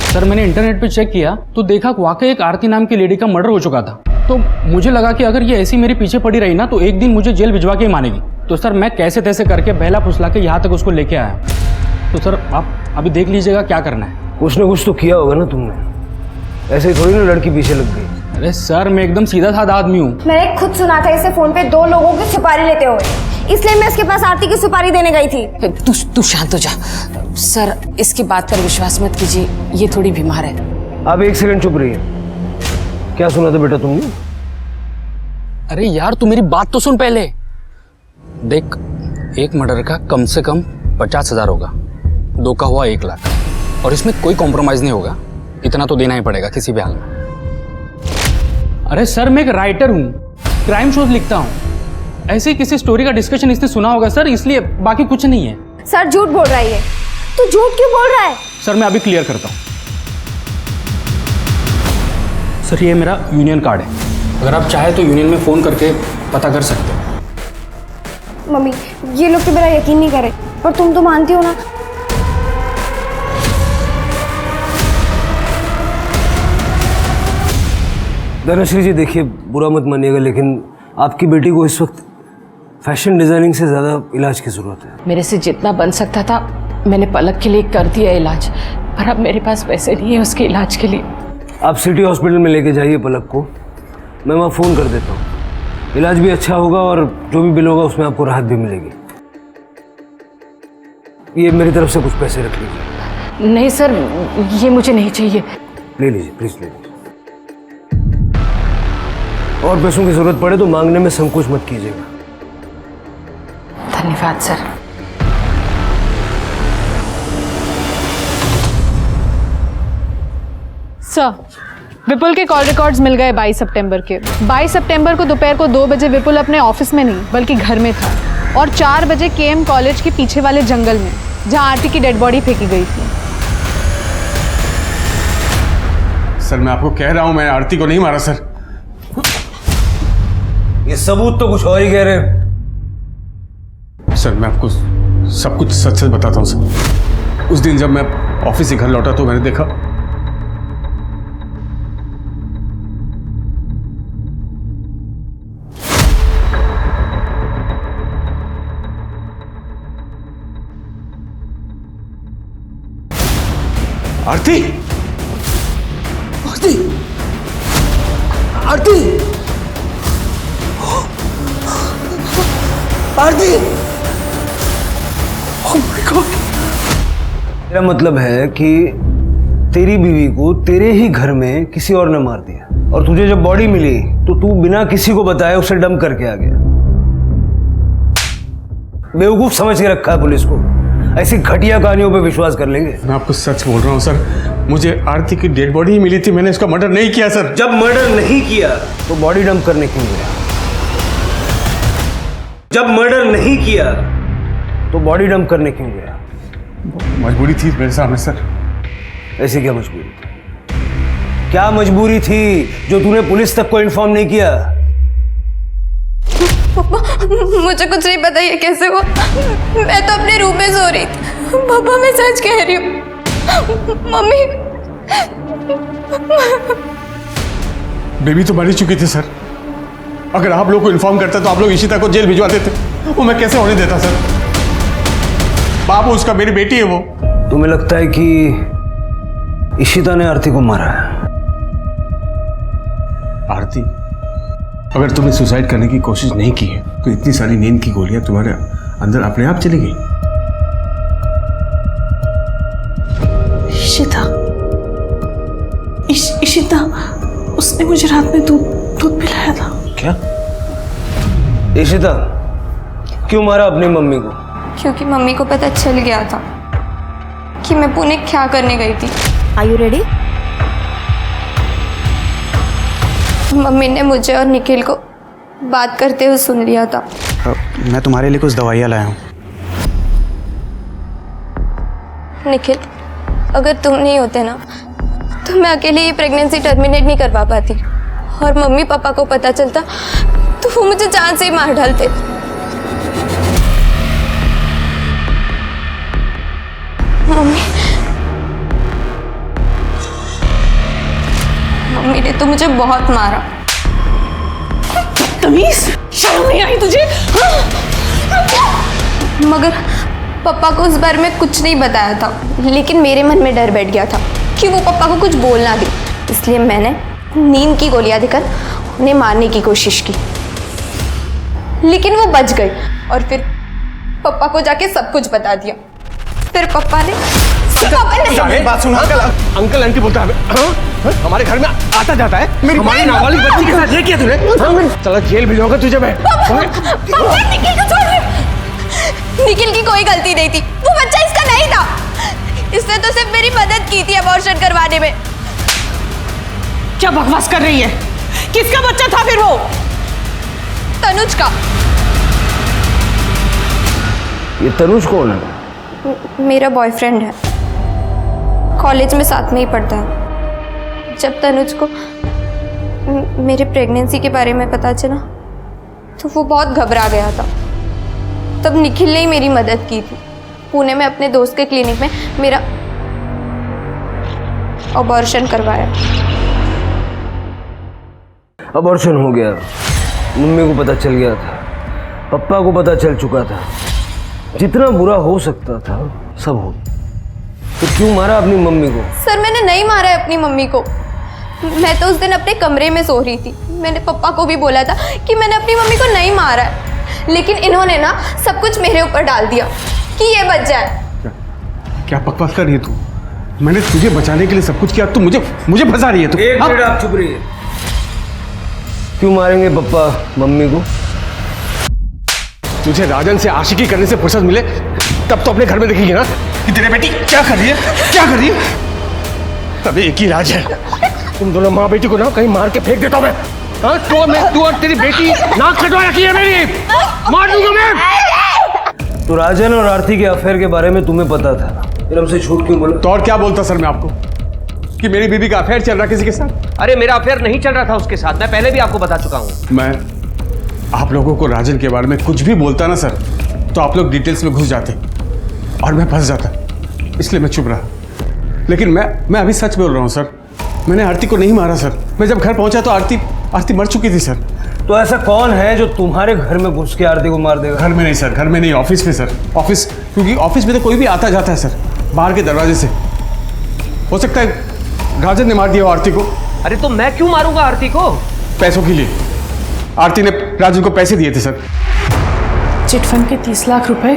सर मैंने इंटरनेट पे चेक किया तो देखा वाकई एक आरती नाम की लेडी का मर्डर हो चुका था। तो मुझे लगा कि अगर ये ऐसी मेरे पीछे पड़ी रही ना, तो एक दिन मुझे जेल भिजवा के ही मानेगी। तो सर मैं कैसे तैसे करके बहला फुसला के यहाँ तक उसको लेके आया। तो सर आप अभी देख लीजिएगा क्या करना है। कुछ ना कुछ तो किया होगा ना तुमने, ऐसे ही थोड़ी ना लड़की पीछे लग गई। अरे सर मैं एकदम सीधा साधा आदमी हूँ। मैंने खुद सुना था इसे फोन पे 2 लोगों की सुपारी लेते हुए, इसलिए मैं इसके पास आरती की सुपारी देने गई थी। तू शांत हो जा सर, इसकी बात पर विश्वास मत कीजिए, ये थोड़ी बीमार है। आप एक सेकंड चुप रहिए। क्या सुना था बेटा तुमने? अरे यार तू मेरी बात तो सुन पहले। देख, एक मर्डर का कम से कम 50,000 होगा, 2 का हुआ 1 लाख, और इसमें कोई कॉम्प्रोमाइज नहीं होगा, इतना तो देना ही पड़ेगा किसी भी हाल में। अरे सर मैं एक राइटर हूँ, क्राइम शोज लिखता हूँ, ऐसे किसी स्टोरी का डिस्कशन इसने सुना होगा सर, इसलिए, बाकी कुछ नहीं है। सर झूठ बोल रहा है ये, तू झूठ क्यों बोल रहा है? सर मैं अभी क्लियर करता हूँ। सर ये मेरा यूनियन कार्ड है, अगर आप चाहे तो यूनियन में फ़ोन करके पता कर सकते हो। मम्मी ये लोग तो मेरा यकीन नहीं करे, पर तुम तो मानती हो ना। धनश्री जी देखिए, बुरा मत मानिएगा, लेकिन आपकी बेटी को इस वक्त फैशन डिजाइनिंग से ज़्यादा इलाज की ज़रूरत है। मेरे से जितना बन सकता था मैंने पलक के लिए कर दिया इलाज, पर अब मेरे पास पैसे नहीं है उसके इलाज के लिए। आप सिटी हॉस्पिटल में लेके जाइए पलक को, मैं वहाँ फ़ोन कर देता हूँ। इलाज भी अच्छा होगा और जो भी बिल होगा उसमें आपको राहत भी मिलेगी। ये मेरी तरफ से कुछ पैसे रख लीजिए। नहीं सर, ये मुझे नहीं चाहिए। ले लीजिए प्लीज़, ले लीजिए। और पैसों की ज़रूरत पड़े तो मांगने में संकोच मत कीजिएगा। धन्यवाद सर। सर, विपुल के कॉल रिकॉर्ड्स मिल गए 22 सितंबर के। 22 सितंबर को दोपहर को 2 बजे विपुल अपने ऑफिस में नहीं बल्कि घर में था और 4 बजे केएम कॉलेज के पीछे वाले जंगल में जहां आरती की डेड बॉडी फेंकी गई थी। सर मैं आपको कह रहा हूं, मैंने आरती को नहीं मारा सर। ये सबूत तो कुछ और ही कह रहे हैं। सर मैं आपको सब कुछ सच सच बताता हूं सर। उस दिन जब मैं ऑफिस से घर लौटा तो मैंने देखा आरती आरती आरती आरती, ओह माय गॉड। मेरा मतलब है कि तेरी बीवी को तेरे ही घर में किसी और ने मार दिया और तुझे जब बॉडी मिली तो तू बिना किसी को बताए उसे डंप करके आ गया। बेवकूफ समझ के रखा है पुलिस को, ऐसी घटिया कहानियों पे विश्वास कर लेंगे। मैं आपको सच बोल रहा हूँ सर, मुझे आरती की डेड बॉडी ही मिली थी, मैंने इसका मर्डर नहीं किया सर। जब मर्डर नहीं किया तो बॉडी डंप करने क्यों गया? जब मर्डर नहीं किया तो बॉडी डंप करने क्यों गया? मजबूरी थी मेरे सामने सर। ऐसी क्या मजबूरी थी? क्या मजबूरी थी जो तूने पुलिस तक को इन्फॉर्म नहीं किया? पापा, मुझे कुछ नहीं पता ये कैसे हुआ। मैं तो अपने रूम में सो रही थी। पापा मैं सच कह रही हूँ। मम्मी बेबी तो मर चुकी थी सर। अगर आप लोग को इन्फॉर्म करता तो आप लोग इशिता को जेल भिजवा देते, वो मैं कैसे होने देता सर। बाबू उसका मेरी बेटी है वो। तुम्हें लगता है कि इशिता ने आरती को मारा है? आरती, अगर तुमने सुसाइड करने की कोशिश नहीं की है तो इतनी सारी नींद की गोलियां तुम्हारे अंदर अपने आप चली गई। इशिता, इशिता, उसने मुझे रात में दूध पिलाया था। क्या? इशिता क्यों मारा अपनी मम्मी को? क्योंकि मम्मी को पता चल गया था कि मैं पुणे क्या करने गई थी। Are you ready? मम्मी ने मुझे और निखिल को बात करते हुए सुन लिया था। मैं तुम्हारे लिए कुछ दवाइयाँ लाया हूँ। निखिल, अगर तुम नहीं होते ना तो मैं अकेले ये प्रेगनेंसी टर्मिनेट नहीं करवा पाती और मम्मी पापा को पता चलता तो वो मुझे जान से ही मार डालते। मम्मी ने तो मुझे बहुत मारा। तमीज, शर्म नहीं आई तुझे? मगर पापा को उस बारे में कुछ नहीं बताया था, लेकिन मेरे मन में डर बैठ गया था कि वो पापा को कुछ बोल ना दे, इसलिए मैंने नींद की गोलियां देकर उन्हें मारने की कोशिश की, लेकिन वो बच गई और फिर पापा को जाके सब कुछ बता दिया। फिर पापा ने बात सुनो। अंकल आंटी बोलता है हमारे घर में आता जाता है, मेरी हमारी नाबालिग बच्ची के साथ ये किया तूने? चलो जेल भिजवाऊंगा तुझे मैं। निखिल की कोई गलती नहीं थी, वो बच्चा इसका नहीं था। इसने तो सिर्फ मेरी मदद की थी अबॉर्शन करवाने में। क्या बकवास कर रही है? किसका बच्चा था फिर वो? तनुज का। ये तनुज कौन है? मेरा बॉयफ्रेंड है, कॉलेज में साथ में ही पढ़ता है। जब तनुज को मेरे प्रेगनेंसी के बारे में पता चला तो वो बहुत घबरा गया था। तब निखिल ने ही मेरी मदद की थी। पुणे में अपने दोस्त के क्लिनिक में मेरा अबॉर्शन करवाया। अबॉर्शन हो गया, मम्मी को पता चल गया था, पापा को पता चल चुका था, जितना बुरा हो सकता था सब हो। तो क्यों मारा अपनी मम्मी को? सर मैंने नहीं मारा है अपनी मम्मी को। मैं तो उस दिन अपने कमरे में सो रही थी। मैंने पापा को भी बोला था कि मैंने अपनी मम्मी को नहीं मारा है, लेकिन इन्होंने ना सब कुछ मेरे ऊपर डाल दिया कि ये बच जाए। क्या बकवास कर रही है तू? मैंने तुझे बचाने के लिए सब कुछ किया, तू मुझे फंसा रही है तू। एक मिनट आप चुप रहिए। क्यों मारेंगे पापा मम्मी को? तुझे राजन से आशिकी करने से फुर्सत मिले तब तो अपने घर में देखेगी ना कि तेरे बेटी क्या कर रही है। तभी एक ही राज है, तुम दोनों माँ बेटी को ना कहीं मार के फेंक देता हूं मैं। हाँ, तू और तेरी बेटी नाक कटवा रखी है मेरी, मार दूंगा मैं। तो राजन और आरती के अफेयर के बारे में तुम्हें पता था, फिर हमसे झूठ क्यों बोला? तो और क्या बोलता सर मैं आपको कि मेरी बीबी का अफेयर चल रहा किसी के साथ? अरे मेरा अफेयर नहीं चल रहा था उसके साथ, मैं पहले भी आपको बता चुका हूँ। मैं आप लोगों को राजन के बारे में कुछ भी बोलता ना सर, तो आप लोग डिटेल्स में घुस जाते और मैं फंस जाता, इसलिए मैं चुप रहा। लेकिन मैं अभी सच बोल रहा हूँ सर, मैंने आरती को नहीं मारा सर। मैं जब घर पहुंचा तो आरती मर चुकी थी सर। तो ऐसा कौन है जो तुम्हारे घर में घुस के आरती को मार देगा? घर में नहीं सर, घर में नहीं, ऑफिस में सर। ऑफिस, क्योंकि ऑफिस में तो कोई भी आता जाता है सर, बाहर के दरवाजे से। हो सकता है राजन ने मार दिया हो आरती को। अरे तो मैं क्यों मारूंगा आरती को? पैसों के लिए। आरती ने राजन को पैसे दिए थे सर। चिटफंड के 30 लाख रुपए,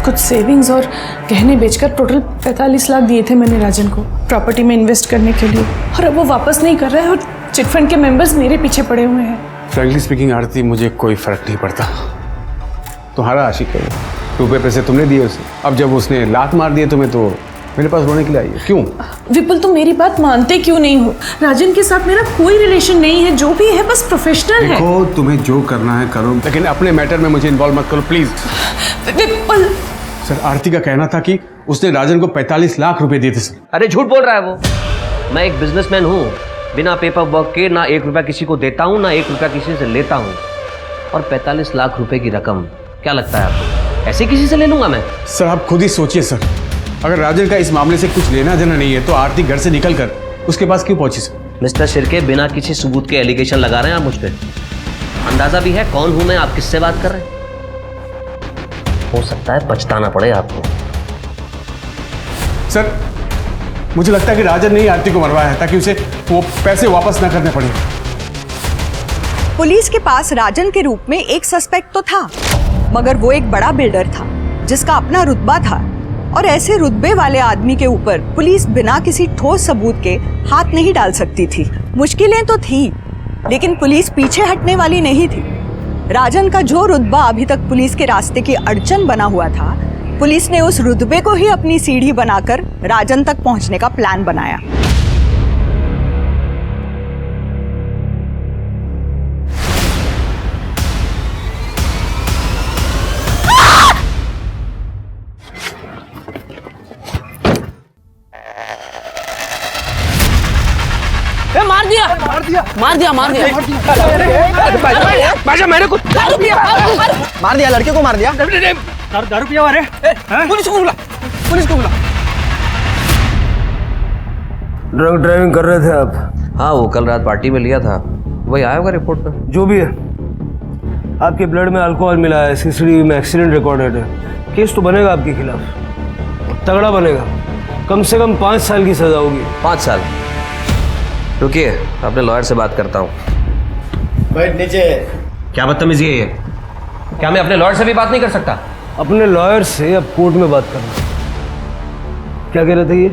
कुछ सेविंग्स और गहने बेचकर टोटल 45 लाख दिए थे मैंने राजन को प्रॉपर्टी में इन्वेस्ट करने के लिए, और अब वो वापस नहीं कर रहा है और चिटफंड के मेंबर्स मेरे पीछे पड़े हुए हैं। फ्रैंकली स्पीकिंग आरती, मुझे कोई फर्क नहीं पड़ता। तुम्हारा आशिक है, रुपए पैसे तुमने दिए उसे, अब जब उसने लात मार दिए तुम्हें तो मेरे पास रोने के लिए आई है। क्यों विपुल, तुम मेरी बात मानते क्यों नहीं हो? राजन के साथ मेरा कोई रिलेशन नहीं है, जो भी है बस प्रोफेशनल है। देखो, तुम्हें जो करना है करो, लेकिन अपने मैटर में मुझे इन्वॉल्व मत करो प्लीज। विपुल सर, आरती का कहना था कि उसने राजन को 45 लाख रुपए दिए थे सर। अरे झूठ बोल रहा है वो। मैं एक बिजनेसमैन हूँ, बिना पेपर वर्क के ना 1 रुपया किसी को देता हूँ, ना 1 रुपया किसी से लेता हूँ। और 45 लाख रुपए की रकम क्या लगता है आपको ऐसे किसी से ले लूंगा मैं? सर आप खुद ही सोचिए सर, अगर राजन का इस मामले से कुछ लेना देना नहीं है तो आरती घर से निकल कर उसके पास क्यों पहुंची सर? मिस्टर शिर्के, बिना किसी सबूत के एलिगेशन लगा रहे हैं आप मुझ पे। अंदाजा भी है कौन हूं मैं, आप किससे बात कर रहे हैं? हो सकता है पछताना पड़े आपको। सर मुझे लगता है कि राजन ने ही आरती को मरवाया है ताकि उसे वो पैसे वापस ना करने पड़े। पुलिस के पास राजन के रूप में एक सस्पेक्ट तो था, मगर वो एक बड़ा बिल्डर था जिसका अपना रुतबा था, और ऐसे रुतबे वाले आदमी के ऊपर पुलिस बिना किसी ठोस सबूत के हाथ नहीं डाल सकती थी। मुश्किलें तो थी, लेकिन पुलिस पीछे हटने वाली नहीं थी। राजन का जो रुतबा अभी तक पुलिस के रास्ते की अड़चन बना हुआ था, पुलिस ने उस रुतबे को ही अपनी सीढ़ी बनाकर राजन तक पहुंचने का प्लान बनाया। मार दिया लड़के को मार दिया। दारू पिया हुआ रे। पुलिस को बुला। ड्रग ड्राइविंग कर रहे थे आप? हाँ, वो कल रात पार्टी में लिया था, वही आया होगा रिपोर्ट में। जो भी है, आपके ब्लड में अल्कोहल मिला है, सीसीटीवी में एक्सीडेंट रिकॉर्डेड है, केस तो बनेगा आपके खिलाफ, तगड़ा बनेगा। कम से कम 5 साल की सजा होगी। 5 साल? रुकिए, अपने लॉयर से बात करता हूँ। बैठ नीचे। क्या बदतमीजी है ये? क्या मैं अपने लॉयर से भी बात नहीं कर सकता? अपने लॉयर से अब कोर्ट में बात करना। क्या कह रहे थे ये?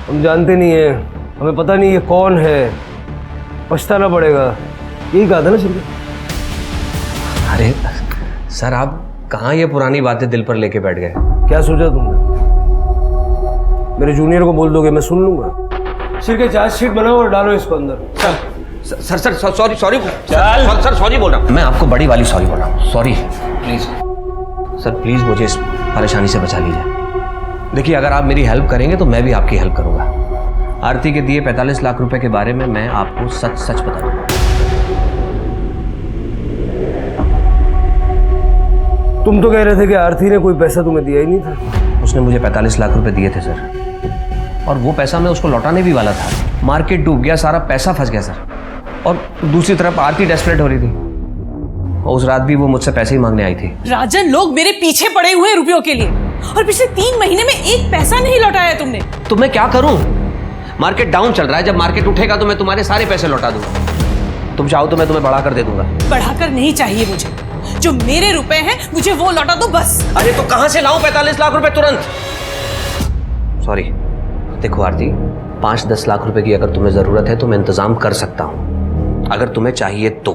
हम जानते नहीं है, हमें पता नहीं ये कौन है, पछताना पड़ेगा, यही कहा था ना शिर्के? अरे सर, आप कहाँ ये पुरानी बातें दिल पर लेके बैठ गए? क्या सोचा तुमने? मेरे जूनियर को बोल दोगे, मैं सुन लूंगा। शिर्के, चार्जशीट बनाओ और डालो इसको अंदर। सर सॉरी सर, सॉरी बोल रहा हूँ मैं, आपको बड़ी वाली सॉरी बोल रहा हूँ। सॉरी प्लीज सर, प्लीज मुझे इस परेशानी से बचा लीजिए। देखिए, अगर आप मेरी हेल्प करेंगे तो मैं भी आपकी हेल्प करूंगा। आरती के दिए 45 लाख रुपए के बारे में मैं आपको सच बता दूंगा। तुम तो कह रहे थे कि आरती ने कोई पैसा तुम्हें दिया ही नहीं था। उसने मुझे 45 लाख रुपए दिए थे सर, और वो पैसा मैं उसको लौटाने भी वाला था। मार्केट डूब गया, सारा पैसा फंस गया सर, और दूसरी तरफ आरती डेस्परेट हो रही थी। और उस रात भी वो मुझसे पैसे ही मांगने आई थी। राजन, लोग मेरे पीछे पड़े हुए हैं रुपयों के लिए, और पिछले 3 महीने में एक पैसा नहीं लौटाया तुमने। तो मैं क्या करूं? मार्केट डाउन चल रहा है, जब मार्केट उठेगा तो मैं तुम्हारे सारे पैसे लौटा दूंगा। तुम चाहो तो मैं तुम्हें बढ़ाकर दे दूंगा। बढ़ाकर नहीं चाहिए मुझे, जो मेरे रुपए हैं मुझे वो लौटा दो बस। अरे तो कहां से लाऊं 45 लाख रुपए तुरंत? सॉरी, देखो आरती, 5-10 लाख रुपए की अगर तुम्हें जरूरत है तो मैं इंतजाम कर सकता हूं, अगर तुम्हें चाहिए तो।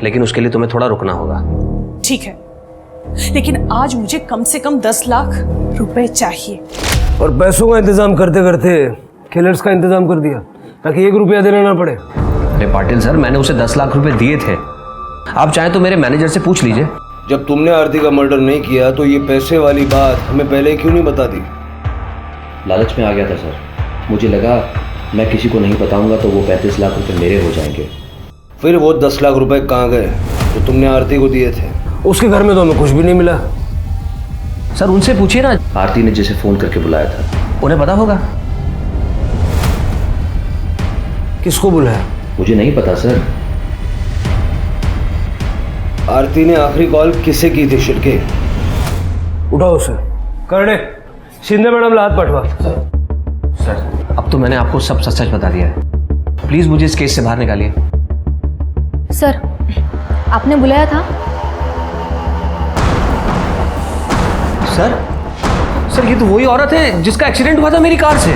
लेकिन उसके लिए तुम्हें थोड़ा रुकना होगा। ठीक है, लेकिन आज मुझे कम से कम 10 लाख रुपए चाहिए। और पैसों का इंतजाम करते करते किलर्स का इंतजाम कर दिया ताकि 1 रुपया देना ना पड़े। अरे पाटिल सर, मैंने उसे 10 लाख रुपए दिए थे। आप चाहें तो मेरे मैनेजर से पूछ लीजिए। जब तुमने आरती का मर्डर नहीं किया तो ये पैसे वाली बात हमें पहले क्यों नहीं बता दी? लालच में आ गया था सर, मुझे लगा मैं किसी को नहीं बताऊंगा तो वो 35 लाख रुपए मेरे हो जाएंगे। फिर वो 10 लाख रुपए कहाँ गए जो तुमने आरती को दिए थे? उसके घर में तो हमें कुछ भी नहीं मिला। सर उनसे पूछिए ना, आरती ने जिसे फोन करके बुलाया था उन्हें पता होगा। किसको बुलाया? मुझे नहीं पता सर। आरती ने आखिरी कॉल किसे की थी? शिरके, उठाओ उसे। करने शिंदे मैडम ला हाथ पटवा। सर अब तो मैंने आपको सब सच सच बता दिया है, प्लीज मुझे इस केस से बाहर निकालिए। सर, आपने बुलाया था? सर ये तो वही औरत है जिसका एक्सीडेंट हुआ था मेरी कार से।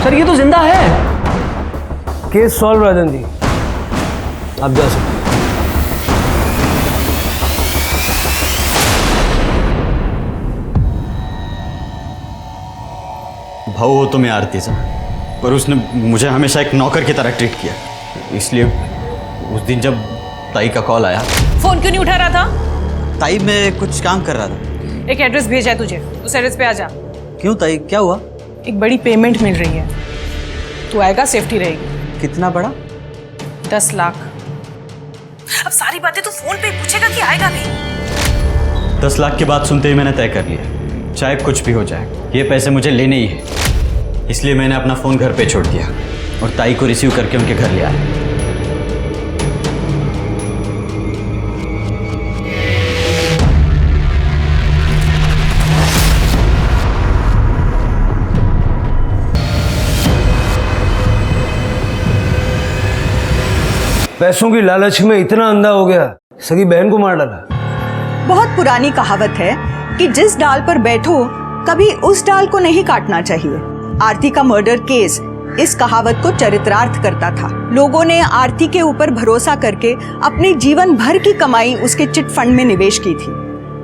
सर ये तो जिंदा है। केस सॉल्व राजन जी, आप जा सकते। भाऊ हो तो मैं आरती से, पर उसने मुझे हमेशा एक नौकर की तरह ट्रीट किया। इसलिए उस दिन जब ताई का कॉल आया। फोन क्यों नहीं उठा रहा था? ताई मैं कुछ काम कर रहा था। एक एड्रेस भेजा है तुझे, उस एड्रेस पे आ जा। क्यों ताई, क्या हुआ? एक बड़ी पेमेंट मिल रही है, तू आएगा, सेफ्टी रहेगी। कितना बड़ा? 10 लाख। अब सारी बातें तो फोन पे पूछेगा कि आएगा नहीं। 10 लाख की बात सुनते ही मैंने तय कर लिया, चाहे कुछ भी हो जाए ये पैसे मुझे लेने ही है। इसलिए मैंने अपना फ़ोन घर पे छोड़ दिया और ताई को रिसीव करके उनके घर ले आया। पैसों की लालच में इतना अंधा हो गया, सगी बहन को मार डाला। बहुत पुरानी कहावत है कि जिस डाल पर बैठो कभी उस डाल को नहीं काटना चाहिए। आरती का मर्डर केस इस कहावत को चरितार्थ करता था। लोगों ने आरती के ऊपर भरोसा करके अपने जीवन भर की कमाई उसके चिट फंड में निवेश की थी,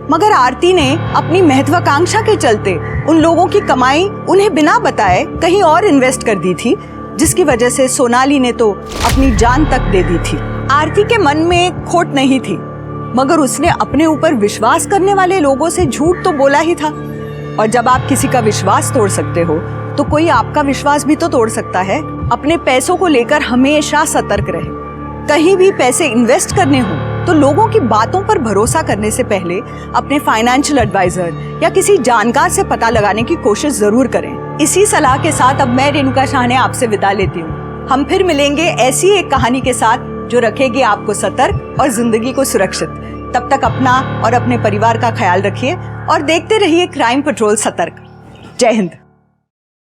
मगर आरती ने अपनी महत्वाकांक्षा के चलते उन लोगों की कमाई उन्हें बिना बताए कहीं और इन्वेस्ट कर दी थी, जिसकी वजह से सोनाली ने तो अपनी जान तक दे दी थी। आरती के मन में खोट नहीं थी, मगर उसने अपने ऊपर विश्वास करने वाले लोगों से झूठ तो बोला ही था। और जब आप किसी का विश्वास तोड़ सकते हो तो कोई आपका विश्वास भी तो तोड़ सकता है। अपने पैसों को लेकर हमेशा सतर्क रहे। कहीं भी पैसे इन्वेस्ट करने हो तो लोगों की बातों पर भरोसा करने से पहले अपने फाइनेंशियल एडवाइजर या किसी जानकार से पता लगाने की कोशिश जरूर करें। इसी सलाह के साथ अब मैं रेणुका शाहने आपसे विदा लेती हूँ। हम फिर मिलेंगे ऐसी एक कहानी के साथ जो रखेगी आपको सतर्क और जिंदगी को सुरक्षित। तब तक अपना और अपने परिवार का ख्याल रखिए और देखते रहिए क्राइम पेट्रोल सतर्क। जय हिंद।